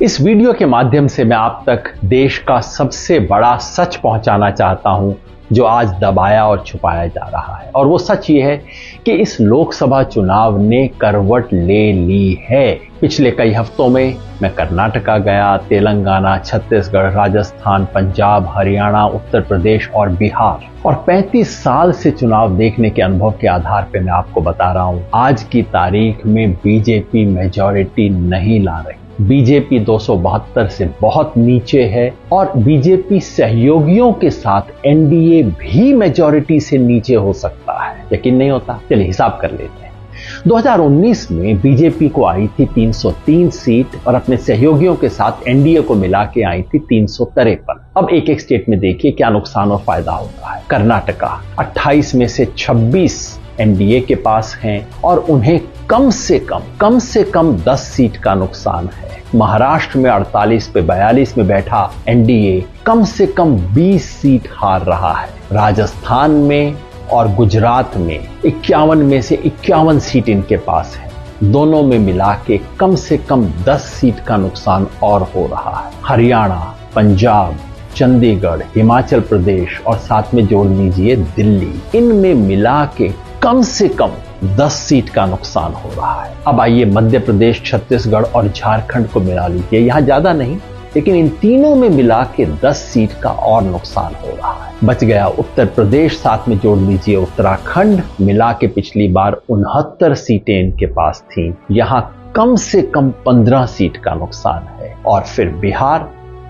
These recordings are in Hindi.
इस वीडियो के माध्यम से मैं आप तक देश का सबसे बड़ा सच पहुंचाना चाहता हूं जो आज दबाया और छुपाया जा रहा है। और वो सच ये है कि इस लोकसभा चुनाव ने करवट ले ली है। पिछले कई हफ्तों में मैं कर्नाटका गया, तेलंगाना, छत्तीसगढ़, राजस्थान, पंजाब, हरियाणा, उत्तर प्रदेश और बिहार, और 35 साल से चुनाव देखने के अनुभव के आधार पर मैं आपको बता रहा हूं, आज की तारीख में बीजेपी मेजॉरिटी नहीं ला रही। बीजेपी 272 से बहुत नीचे है और बीजेपी सहयोगियों के साथ एनडीए भी मेजॉरिटी से नीचे हो सकता है। यकीन नहीं होता? चलिए हिसाब कर लेते हैं। 2019 में बीजेपी को आई थी 303 सीट और अपने सहयोगियों के साथ एनडीए को मिला के आई थी 353। अब एक एक स्टेट में देखिए क्या नुकसान और फायदा होता है। कर्नाटका 28 में से 26 एनडीए के पास हैं और उन्हें कम से कम 10 सीट का नुकसान है। महाराष्ट्र में 48 पे 42 में बैठा एनडीए कम से कम 20 सीट हार रहा है। राजस्थान में और गुजरात में 51 में से 51 सीट इनके पास है। दोनों में मिला के कम से कम 10 सीट का नुकसान और हो रहा है। हरियाणा, पंजाब, चंडीगढ़, हिमाचल प्रदेश और साथ में जोड़ लीजिए दिल्ली, इनमें मिला के कम से कम 10 सीट का नुकसान हो रहा है। अब आइए मध्य प्रदेश, छत्तीसगढ़ और झारखंड को मिला लीजिए। यहां ज्यादा नहीं, लेकिन इन तीनों में मिला के 10 सीट का और नुकसान हो रहा है। बच गया उत्तर प्रदेश, साथ में जोड़ लीजिए उत्तराखंड, मिला के पिछली बार 69 सीटें इनके पास थीं। यहां कम से कम 15 सीट का नुकसान है। और फिर बिहार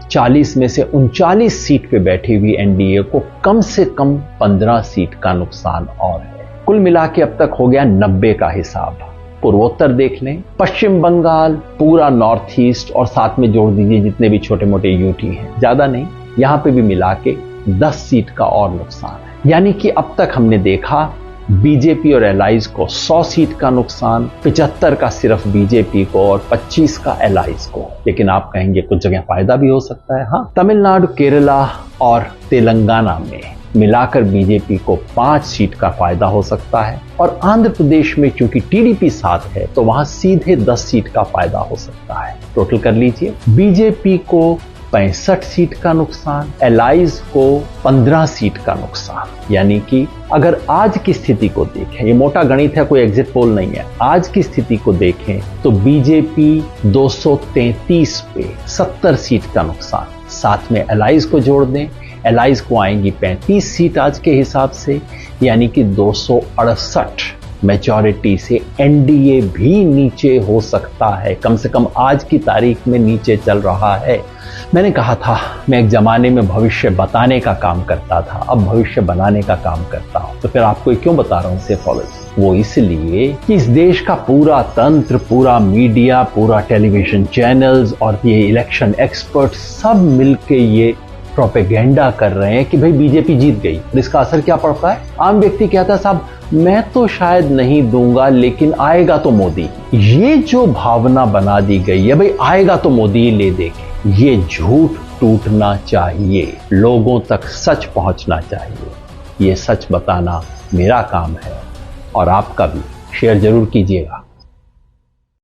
40 में से 39 सीट पे बैठी हुई एनडीए को कम से कम 15 सीट का नुकसान और है। कुल मिला के अब तक हो गया 90 का हिसाब। पूर्वोत्तर देख लें, पश्चिम बंगाल, पूरा नॉर्थ ईस्ट और साथ में जोड़ दीजिए जितने भी छोटे मोटे यूटी हैं, ज्यादा नहीं, यहां पे भी मिला के 10 सीट का और नुकसान है। यानी कि अब तक हमने देखा बीजेपी और एलाइज को 100 सीट का नुकसान, 75 का सिर्फ बीजेपी को और 25 का एलाइज को। लेकिन आप कहेंगे कुछ जगह फायदा भी हो सकता है। हाँ, तमिलनाडु, केरला और तेलंगाना में मिलाकर बीजेपी को 5 सीट का फायदा हो सकता है। और आंध्र प्रदेश में चूंकि टीडीपी साथ है तो वहां सीधे 10 सीट का फायदा हो सकता है। टोटल कर लीजिए, बीजेपी को 65 सीट का नुकसान, एलाइज को 15 सीट का नुकसान। यानी कि अगर आज की स्थिति को देखें, ये मोटा गणित है, कोई एग्जिट पोल नहीं है, आज की स्थिति को देखें तो बीजेपी 233 पे 70 सीट का नुकसान, साथ में एलाइज को जोड़ दें, एलाइज को आएंगी 35 सीट आज के हिसाब से, यानी कि 268 मेजॉरिटी से एनडीए भी नीचे हो सकता है। कम से कम आज की तारीख में नीचे चल रहा है। मैंने कहा था मैं एक जमाने में भविष्य बताने का काम करता था, अब भविष्य बनाने का काम करता हूं। तो फिर आपको क्यों बता रहा हूं सेफोलॉजी? वो इसलिए कि इस देश का पूरा तंत्र, पूरा मीडिया, पूरा टेलीविजन चैनल्स और ये इलेक्शन एक्सपर्ट सब मिलके ये प्रोपेगेंडा कर रहे हैं कि भाई बीजेपी जीत गई। और इसका असर क्या पड़ता है? आम व्यक्ति कहता है साहब मैं तो शायद नहीं दूंगा लेकिन आएगा तो मोदी। ये जो भावना बना दी गई है भाई आएगा तो मोदी ही ले देंगे, ये झूठ टूटना चाहिए। लोगों तक सच पहुंचना चाहिए। ये सच बताना मेरा काम है और आपका भी। शेयर जरूर कीजिएगा।